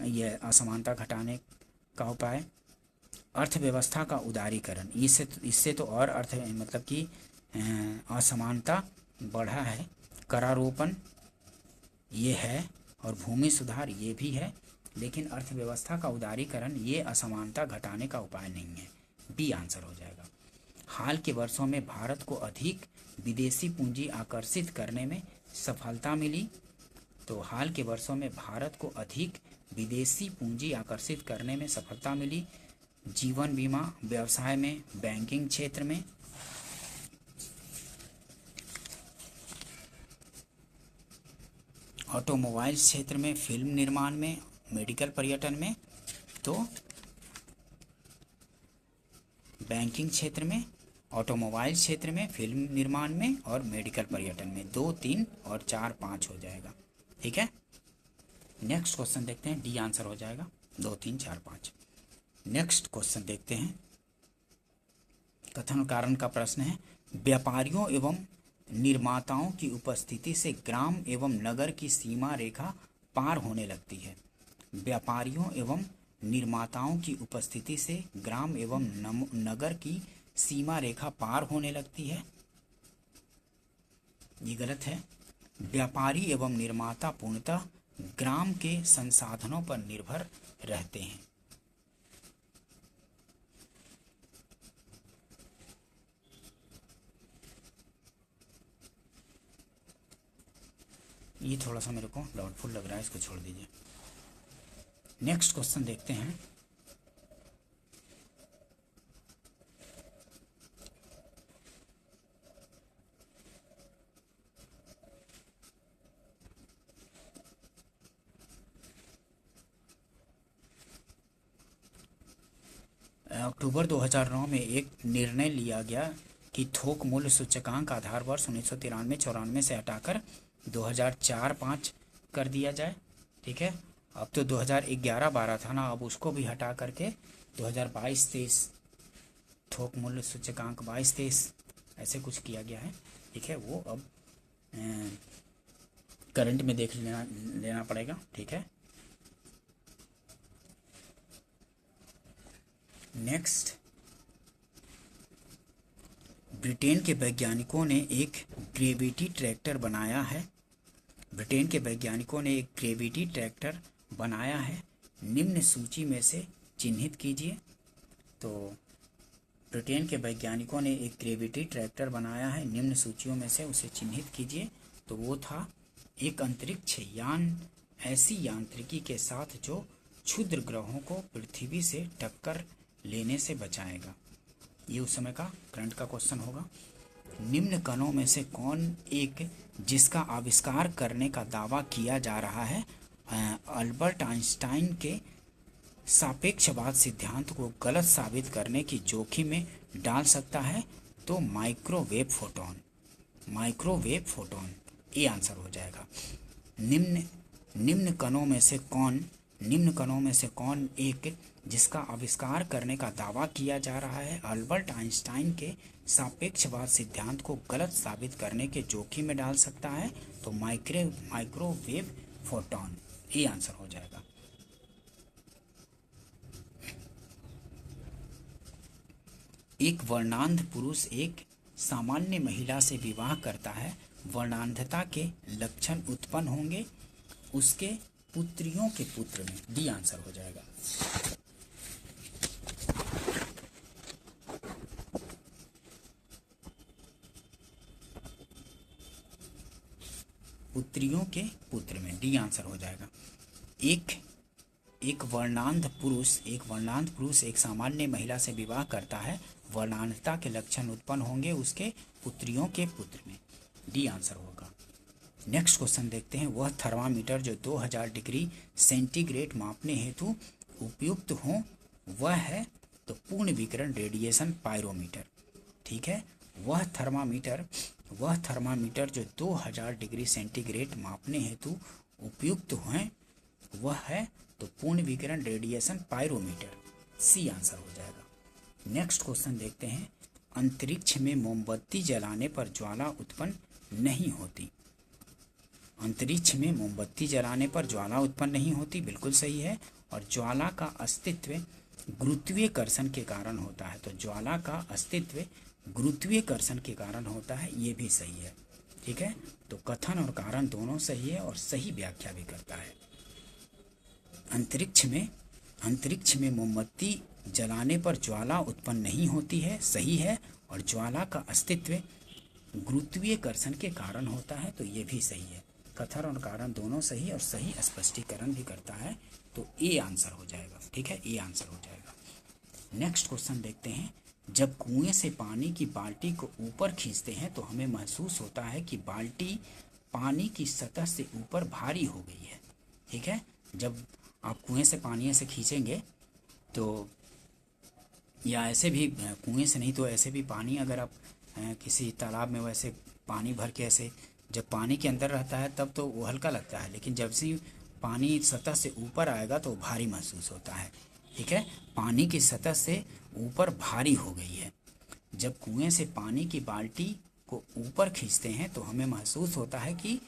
S1: ये असमानता घटाने का उपाय। अर्थव्यवस्था का उदारीकरण, इससे तो और अर्थ मतलब कि असमानता बढ़ा है। करारोपण ये है और भूमि सुधार ये भी है, लेकिन अर्थव्यवस्था का उदारीकरण ये असमानता घटाने का उपाय नहीं है। डी आंसर हो जाएगा। हाल के वर्षों में भारत को अधिक विदेशी पूंजी आकर्षित करने में सफलता मिली। तो हाल के वर्षों में भारत को अधिक विदेशी पूंजी आकर्षित करने में सफलता मिली। जीवन बीमा व्यवसाय में, बैंकिंग क्षेत्र में, ऑटोमोबाइल क्षेत्र में, फिल्म निर्माण में, मेडिकल पर्यटन में। तो बैंकिंग क्षेत्र में, ऑटोमोबाइल क्षेत्र में, फिल्म निर्माण में और मेडिकल पर्यटन में 2, 3 और 4, 5 हो जाएगा, ठीक है। नेक्स्ट क्वेश्चन देखते हैं। डी आंसर हो जाएगा 2, 3, 4, 5। नेक्स्ट क्वेश्चन देखते हैं। कथन और कारण का प्रश्न है। व्यापारियों एवं निर्माताओं की उपस्थिति से ग्राम एवं नगर की सीमा रेखा पार होने लगती है। व्यापारियों एवं निर्माताओं की उपस्थिति से ग्राम एवं नगर की सीमा रेखा पार होने लगती है, ये गलत है। व्यापारी एवं निर्माता पूर्णतः ग्राम के संसाधनों पर निर्भर रहते हैं। ये थोड़ा सा मेरे को डाउटफुल लग रहा है, इसको छोड़ दीजिए। नेक्स्ट क्वेश्चन देखते हैं। अक्टूबर 2009 में एक निर्णय लिया गया कि थोक मूल्य सूचकांक आधार वर्ष 1993-94 से हटाकर 2004-05 कर दिया जाए, ठीक है। अब तो 2011-12 था ना, अब उसको भी हटा करके 2022-23 थोक मूल्य सूचकांक 22-23 ऐसे कुछ किया गया है, ठीक है। वो अब करंट में देख लेना पड़ेगा, ठीक है। नेक्स्ट, ब्रिटेन के वैज्ञानिकों ने एक ग्रेविटी ट्रैक्टर बनाया है। ब्रिटेन के वैज्ञानिकों ने एक ग्रेविटी ट्रैक्टर बनाया है, निम्न सूची में से चिन्हित कीजिए। तो ब्रिटेन के वैज्ञानिकों ने एक ग्रेविटी ट्रैक्टर बनाया है, निम्न सूचियों में से उसे चिन्हित कीजिए। तो वो था एक अंतरिक्ष यान ऐसी यांत्रिकी के साथ जो क्षुद्र ग्रहों को पृथ्वी से टक्कर लेने से बचाएगा। ये उस समय का करंट का क्वेश्चन होगा। निम्न कणों में से कौन एक जिसका आविष्कार करने का दावा किया जा रहा है अल्बर्ट आइंस्टाइन के सापेक्षवाद सिद्धांत को गलत साबित करने की जोखिम में डाल सकता है? तो माइक्रोवेव फोटोन ये आंसर हो जाएगा। निम्न कणों में से कौन निम्न कणों में से कौन एक जिसका आविष्कार करने का दावा किया जा रहा है अल्बर्ट आइंस्टाइन के सापेक्षवाद सिद्धांत को गलत साबित करने के जोखिम में डाल सकता है? तो माइक्रोवेव फोटॉन, ये आंसर हो जाएगा। एक वर्णांध पुरुष एक सामान्य महिला से विवाह करता है, वर्णांधता के लक्षण उत्पन्न होंगे उसके पुत्रियों के पुत्र में, डी आंसर हो जाएगा। पुत्रियों के पुत्र में, डी आंसर हो जाएगा। एक वर्णांध पुरुष एक सामान्य महिला से विवाह करता है, वर्णांधता के लक्षण उत्पन्न होंगे उसके पुत्रियों के पुत्र में, डी आंसर होगा। नेक्स्ट क्वेश्चन देखते हैं। वह थर्मामीटर जो 2000 डिग्री सेंटीग्रेड मापने हेतु उपयुक्त हो वह है? तो पूर्ण विकिरण रेडिएशन पायरोमीटर, ठीक है। वह थर्मामीटर जो 2000 डिग्री सेंटीग्रेड मापने हेतु उपयुक्त हैं वह है? तो पूर्ण विकिरण रेडिएशन पायरोमीटर, सी आंसर हो जाएगा। नेक्स्ट क्वेश्चन देखते हैं। अंतरिक्ष में मोमबत्ती जलाने पर ज्वाला उत्पन्न नहीं होती। अंतरिक्ष में मोमबत्ती जलाने पर ज्वाला उत्पन्न नहीं होती, बिल्कुल सही है। और ज्वाला का अस्तित्व गुरुत्वाकर्षण के कारण होता है, तो ज्वाला का अस्तित्व गुरुत्वाकर्षण के कारण होता है, ये भी सही है, ठीक है। तो कथन और कारण दोनों सही है और सही व्याख्या भी करता है। अंतरिक्ष में मोमबत्ती जलाने पर ज्वाला उत्पन्न नहीं होती है, सही है। और ज्वाला का अस्तित्व गुरुत्वाकर्षण के कारण होता है, तो ये भी सही है। कथन और कारण दोनों सही और सही स्पष्टीकरण भी करता है, तो ए आंसर हो जाएगा, ठीक है, ए आंसर हो जाएगा। नेक्स्ट क्वेश्चन देखते हैं। जब कुएं से पानी की बाल्टी को ऊपर खींचते हैं तो हमें महसूस होता है कि बाल्टी पानी की सतह से ऊपर भारी हो गई है, ठीक है। जब आप कुएं से पानी ऐसे खींचेंगे तो, या ऐसे भी कुएं से नहीं तो ऐसे भी पानी अगर आप किसी तालाब में वैसे पानी भर के ऐसे जब पानी के अंदर रहता है तब तो वो हल्का लगता है, लेकिन जब से पानी सतह से ऊपर आएगा तो भारी महसूस होता है, ठीक है। पानी की सतह से ऊपर भारी हो गई है। जब कुएं से पानी की बाल्टी को ऊपर खींचते हैं तो हमें महसूस होता है कि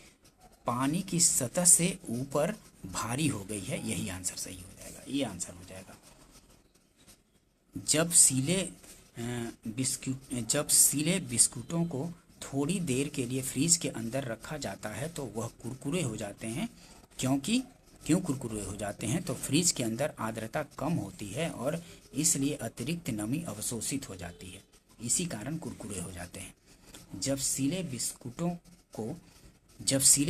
S1: पानी की सतह से ऊपर भारी हो गई है, यही आंसर सही हो जाएगा, ये आंसर हो जाएगा। जब सीले बिस्कुटों को थोड़ी देर के लिए फ्रीज के अंदर रखा जाता है तो वह कुरकुरे हो जाते हैं, क्यों कुरकुरे हो जाते हैं? तो फ्रीज के अंदर आर्द्रता कम होती है और इसलिए अतिरिक्त नमी अवशोषित हो जाती है, इसी कारण कुरकुरे हो जाते हैं। जब सीले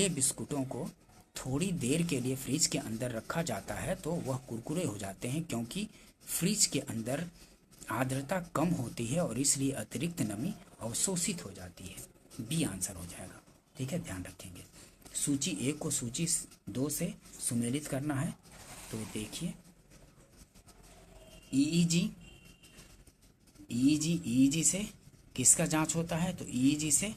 S1: बिस्कुटों को थोड़ी देर के लिए फ्रीज के अंदर रखा जाता है तो वह कुरकुरे हो जाते हैं, क्योंकि फ्रीज के अंदर आर्द्रता कम होती है और इसलिए अतिरिक्त नमी अवशोषित हो जाती है, बी आंसर हो जाएगा, ठीक है, ध्यान रखेंगे। सूची 1 को सूची 2 से सुमेलित करना है, तो देखिए ईईजी से किसका जांच होता है? तो ईईजी से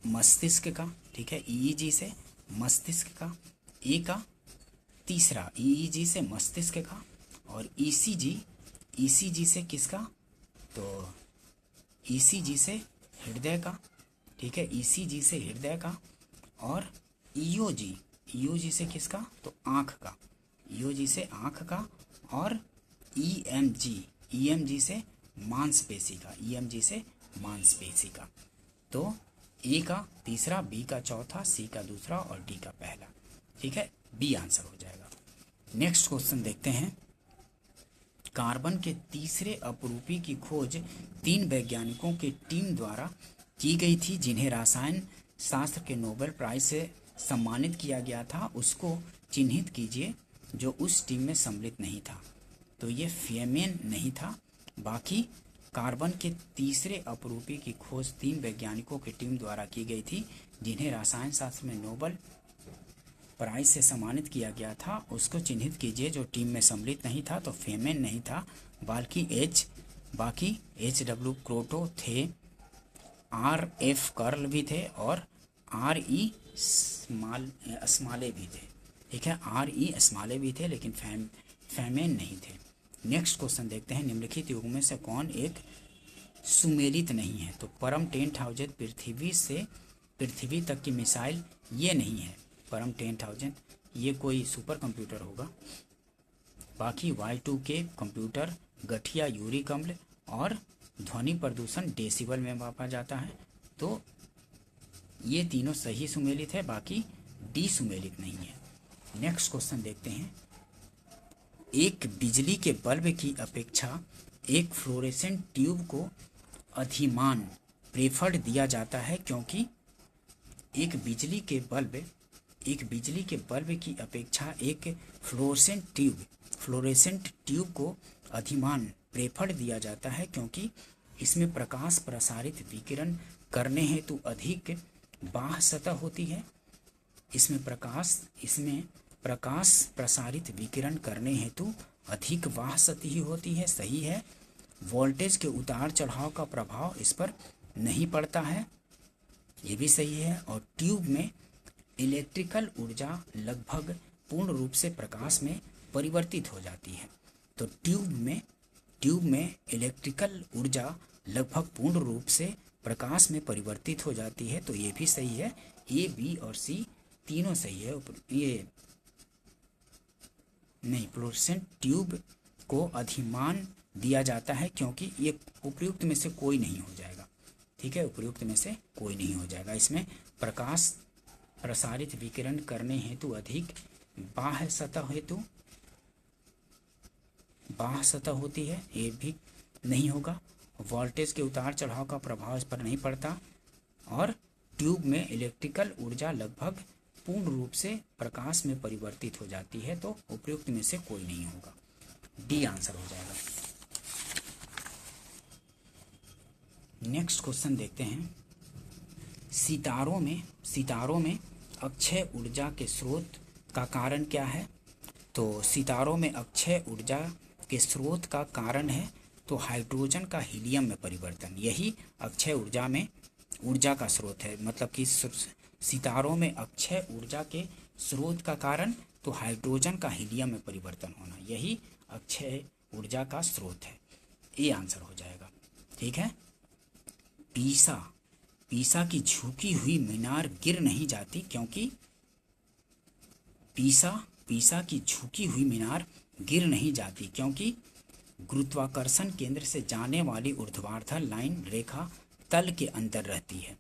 S1: मस्तिष्क का, ठीक है, ईईजी से मस्तिष्क का, ए का तीसरा ईईजी से मस्तिष्क का, और ईसीजी से किसका? तो ईसीजी से हृदय का, ठीक है, ईसीजी से हृदय का, और ईओजी से किसका? तो आँख का, ईओजी से आँख का, और ईएमजी से मांसपेशी का, ईएमजी से मांसपेशी का। तो ए का तीसरा, बी का चौथा, सी का दूसरा और डी का पहला, ठीक है, बी आंसर हो जाएगा। नेक्स्ट क्वेश्चन देखते हैं। कार्बन के तीसरे अपरूपी की खोज 3 वैज्ञानिकों की टीम द्वारा की गई थी, जिन्हें रसायन शास्त्र के नोबेल प्राइज से सम्मानित किया गया था। उसको चिन्हित कीजिए जो उस टीम में सम्मिलित नहीं था। तो ये फेमेन नहीं था। बाकी कार्बन के तीसरे अपरूपी की खोज 3 वैज्ञानिकों की टीम द्वारा की गई थी, जिन्हें रसायन शास्त्र में नोबेल प्राइज से सम्मानित किया गया था। उसको चिन्हित कीजिए जो टीम में सम्मिलित नहीं था। तो फेमेन नहीं था, बाकी HW क्रोटो थे, RF कर्ल भी थे, और RE स्माले भी थे, ठीक है। RE स्मॉल ए भी थे लेकिन फेमेन नहीं थे। नेक्स्ट क्वेश्चन देखते हैं, निम्नलिखित युग में से कौन एक सुमेलित नहीं है? तो परम 10,000 पृथ्वी तक की मिसाइल ये नहीं है। परम 10,000 ये कोई सुपर कंप्यूटर होगा। बाकी Y2K कंप्यूटर, गठिया यूरिक अम्ल और ध्वनि प्रदूषण डेसिबल में मापा जाता है। तो ये तीनों सही सुमेलित है, बाकी डी सुमेलित नहीं है। नेक्स्ट क्वेश्चन देखते हैं, एक बिजली के बल्ब की अपेक्षा एक फ्लोरेसेंट ट्यूब को अधिमान प्रेफर्ड दिया जाता है क्योंकि एक बिजली के बल्ब की अपेक्षा एक फ्लोरेसेंट ट्यूब को अधिमान प्रेफर्ड दिया जाता है क्योंकि इसमें प्रकाश प्रसारित विकिरण करने हेतु अधिक बाह्य सतह होती है। इसमें प्रकाश प्रसारित विकिरण करने हेतु अधिक बाह्य सतह होती है। सही है। वोल्टेज के उतार चढ़ाव का प्रभाव इस पर नहीं पड़ता है, ये भी सही है। और ट्यूब में इलेक्ट्रिकल ऊर्जा लगभग पूर्ण रूप से प्रकाश में परिवर्तित हो जाती है। तो ट्यूब में इलेक्ट्रिकल ऊर्जा लगभग पूर्ण रूप से प्रकाश में परिवर्तित हो जाती है। तो ये भी सही है। ए, बी और सी तीनों सही है। ये नहीं, फ्लोरेसेंट ट्यूब को अधिमान दिया जाता है क्योंकि ये उपयुक्त में से कोई नहीं हो जाएगा। ठीक है, उपयुक्त में से कोई नहीं हो जाएगा। इसमें प्रकाश प्रसारित विकिरण करने हेतु अधिक बाह्य सतह होती है, ये भी नहीं होगा। वोल्टेज के उतार चढ़ाव का प्रभाव इस पर नहीं पड़ता और ट्यूब में इलेक्ट्रिकल ऊर्जा लगभग पूर्ण रूप से प्रकाश में परिवर्तित हो जाती है। तो उपयुक्त में से कोई नहीं होगा, डी आंसर हो जाएगा। नेक्स्ट क्वेश्चन देखते हैं, सितारों में अक्षय ऊर्जा के स्रोत का कारण क्या है? तो सितारों में अक्षय ऊर्जा के स्रोत का कारण है तो हाइड्रोजन का हीलियम में परिवर्तन, यही अक्षय ऊर्जा का स्रोत है। मतलब कि सितारों में अक्षय ऊर्जा के स्रोत का कारण तो हाइड्रोजन का हीलियम में परिवर्तन होना, यही अक्षय ऊर्जा का स्रोत है। ये आंसर हो जाएगा। ठीक है। पीसा की झुकी हुई मीनार गिर नहीं जाती क्योंकि पीसा की झुकी हुई मीनार गिर नहीं जाती क्योंकि गुरुत्वाकर्षण केंद्र से जाने वाली ऊर्ध्वाधर लाइन रेखा तल के अंदर रहती है।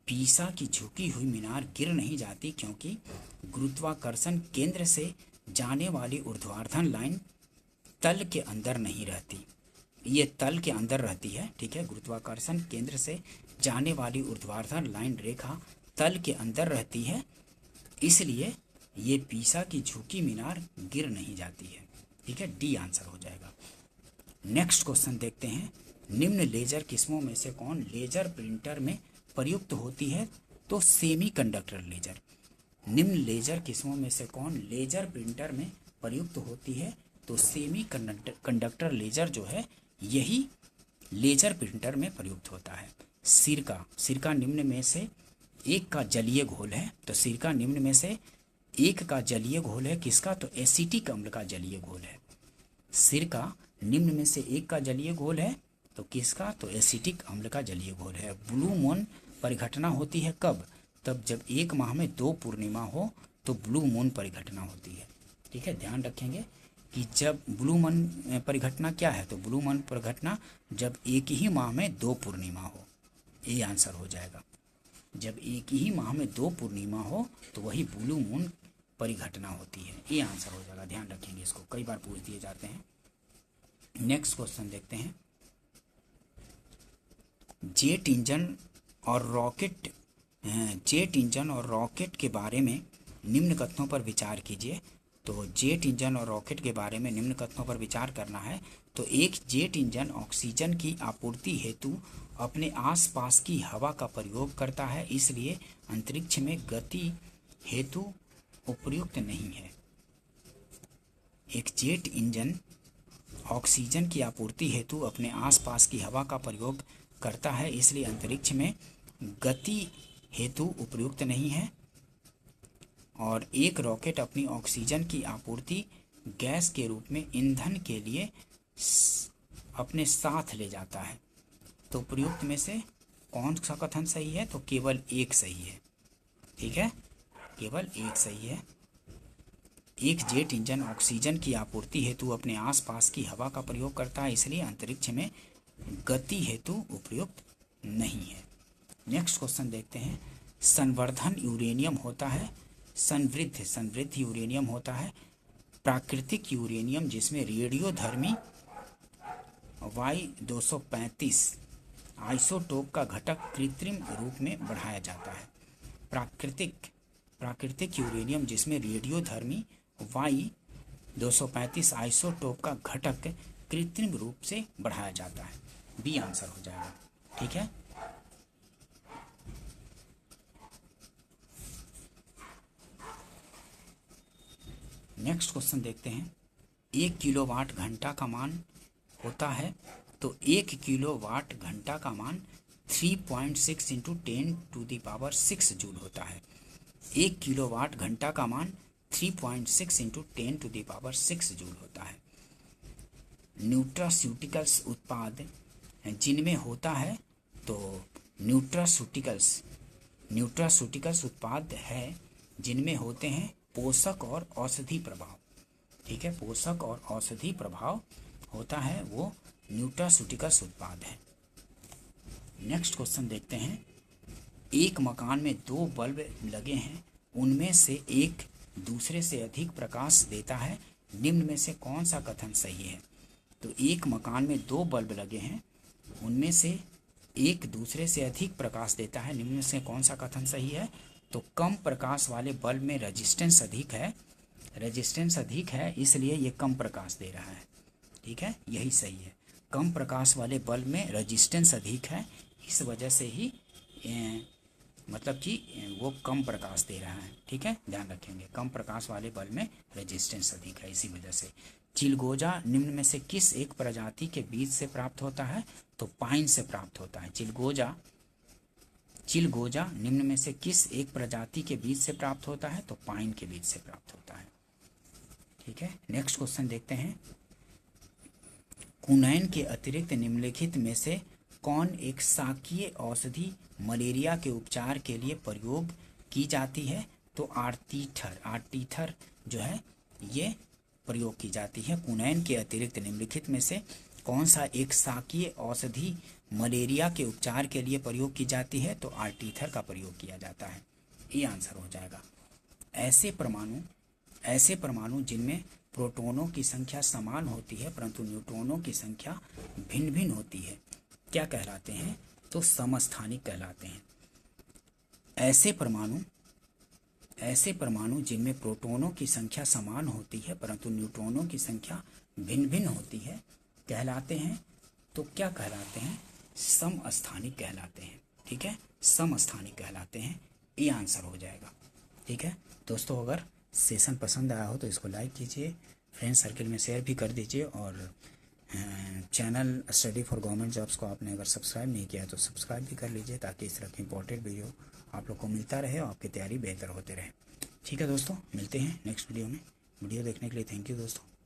S1: पीसा की झुकी हुई मीनार गिर नहीं जाती क्योंकि गुरुत्वाकर्षण केंद्र से जाने वाली ऊर्ध्वाधर लाइन तल के अंदर नहीं रहती, ये तल के अंदर रहती है। ठीक है, गुरुत्वाकर्षण केंद्र से जाने वाली ऊर्ध्वाधर लाइन रेखा तल के अंदर रहती है, इसलिए ये पीसा की झुकी मीनार गिर नहीं जाती है। ठीक है, डी आंसर हो जाएगा। नेक्स्ट क्वेश्चन देखते हैं, निम्न लेजर किस्मों में से कौन लेजर प्रिंटर में प्रयुक्त होती है? तो सेमीकंडक्टर लेजर। निम्न लेजर किस्मों में से कौन लेजर प्रिंटर में प्रयुक्त होती है? तो सेमीकंडक्टर लेजर जो है यही लेजर प्रिंटर में प्रयुक्त होता है। सिरका निम्न में से एक का जलीय घोल है। तो सिरका निम्न में से एक का जलीय घोल है, किसका? तो एसिटिक अम्ल का जलीय घोल है। सिरका निम्न में से एक का जलीय घोल है तो किसका? तो एसिटिक अम्ल का जलीय घोल है। ब्लू मून परिघटना होती है कब? तब जब एक माह में 2 पूर्णिमा हो तो ब्लू मून परिघटना होती है। ठीक है, ध्यान रखेंगे कि जब ब्लू मून परिघटना क्या है? तो ब्लू मून परिघटना जब एक ही माह में 2 पूर्णिमा हो, ये आंसर हो जाएगा। जब एक ही माह में 2 पूर्णिमा हो तो वही ब्लू मून परिघटना होती है, ये आंसर हो जाएगा। ध्यान रखेंगे, इसको कई बार पूछ दिए जाते हैं। नेक्स्ट क्वेश्चन देखते हैं, जेट इंजन और रॉकेट के बारे में निम्न कथनों पर विचार कीजिए। तो जेट इंजन और रॉकेट के बारे में निम्न कथनों पर विचार करना है। तो एक जेट इंजन ऑक्सीजन की आपूर्ति हेतु अपने आसपास की हवा का प्रयोग करता है, इसलिए अंतरिक्ष में गति हेतु उपयुक्त नहीं है। एक जेट इंजन ऑक्सीजन की आपूर्ति हेतु अपने आसपास की हवा का प्रयोग करता है, इसलिए अंतरिक्ष में गति हेतु उपयुक्त नहीं है। और एक रॉकेट अपनी ऑक्सीजन की आपूर्ति गैस के रूप में ईंधन के लिए अपने साथ ले जाता है। तो प्रयुक्त में से कौन सा कथन सही है? तो केवल एक सही है। ठीक है, केवल एक सही है। एक जेट इंजन ऑक्सीजन की आपूर्ति हेतु अपने आसपास की हवा का प्रयोग करता है, इसलिए अंतरिक्ष में गति हेतु उपयुक्त नहीं है। नेक्स्ट क्वेश्चन देखते हैं। संवर्धन यूरेनियम होता है, संवृद्ध यूरेनियम होता है प्राकृतिक यूरेनियम जिसमें रेडियोधर्मी Y235 आइसोटोप का घटक कृत्रिम रूप में बढ़ाया जाता है। प्राकृतिक यूरेनियम जिसमें रेडियोधर्मी Y235 आइसोटोप का घटक कृत्रिम रूप से बढ़ाया जाता है। बी आंसर हो जाएगा। ठीक है, नेक्स्ट क्वेश्चन देखते हैं। 1 किलोवाट घंटा का मान होता है, तो 1 किलोवाट घंटा का मान 3.6 इंटू 10⁻6 जूल होता है। 1 किलोवाट घंटा का मान 3.6 इंटू 10⁻6 जूल होता है। न्यूट्रास्यूटिकल्स उत्पाद जिनमें होता है, तो न्यूट्रास्यूटिकल्स उत्पाद है जिनमें होते हैं पोषक और औषधि प्रभाव। ठीक है, पोषक और औषधि प्रभाव होता है वो न्यूट्रास्यूटिकल्स उत्पाद है। नेक्स्ट क्वेश्चन देखते हैं। एक मकान में 2 बल्ब लगे हैं, उनमें से एक दूसरे से अधिक प्रकाश देता है, निम्न में से कौन सा कथन सही है? तो एक मकान में 2 बल्ब लगे हैं, उनमें से एक दूसरे से अधिक प्रकाश देता है, निम्न में से कौन सा कथन सही है? तो कम प्रकाश वाले बल्ब में रेजिस्टेंस अधिक है, इसलिए ये कम प्रकाश दे रहा है। ठीक है, यही सही है। कम प्रकाश वाले बल्ब में रेजिस्टेंस अधिक है, इस वजह से ही मतलब कि वो कम प्रकाश दे रहा है। ठीक है, ध्यान रखेंगे, कम प्रकाश वाले बल्ब में रेजिस्टेंस अधिक है, इसी वजह से। चिलगोजा निम्न में से किस एक प्रजाति के बीज से प्राप्त होता है? तो पाइन से प्राप्त होता है। चिलगोजा निम्न में से किस एक प्रजाति के बीज से प्राप्त होता है? तो पाइन के बीज से प्राप्त होता है। ठीक है, नेक्स्ट क्वेश्चन देखते हैं। कुनैन के अतिरिक्त निम्नलिखित में से कौन एक शाकीय औषधि मलेरिया के उपचार के लिए प्रयोग की जाती है? तो आर्टीथर जो है ये प्रयोग की जाती है। कुनैन के अतिरिक्त निम्नलिखित में से कौन सा एक शाकीय औषधि मलेरिया के उपचार के लिए प्रयोग की जाती है? तो आर्टीथर का प्रयोग किया जाता है। ये आंसर हो जाएगा। ऐसे परमाणु जिनमें प्रोटॉनों की संख्या समान होती है परंतु न्यूट्रॉनों की संख्या भिन्न भिन्न होती है, क्या कहलाते हैं? तो समस्थानिक कहलाते हैं। ऐसे परमाणु जिनमें प्रोटॉनों की संख्या समान होती है परंतु न्यूट्रॉनों की संख्या भिन्न भिन्न होती है कहलाते हैं, तो क्या कहलाते हैं? समस्थानिक कहलाते हैं। ठीक है, समस्थानिक कहलाते हैं। ये आंसर हो जाएगा। ठीक है दोस्तों, अगर सेशन पसंद आया हो तो इसको लाइक कीजिए, फ्रेंड सर्कल में शेयर भी कर दीजिए, और channel study for government jobs को आपने अगर सब्सक्राइब नहीं किया तो सब्सक्राइब भी कर लीजिए, ताकि इस तरह की इंपॉर्टेंट वीडियो आप लोग को मिलता रहे और आपकी तैयारी बेहतर होते रहे। ठीक है दोस्तों, मिलते हैं नेक्स्ट वीडियो में। वीडियो देखने के लिए थैंक यू दोस्तों।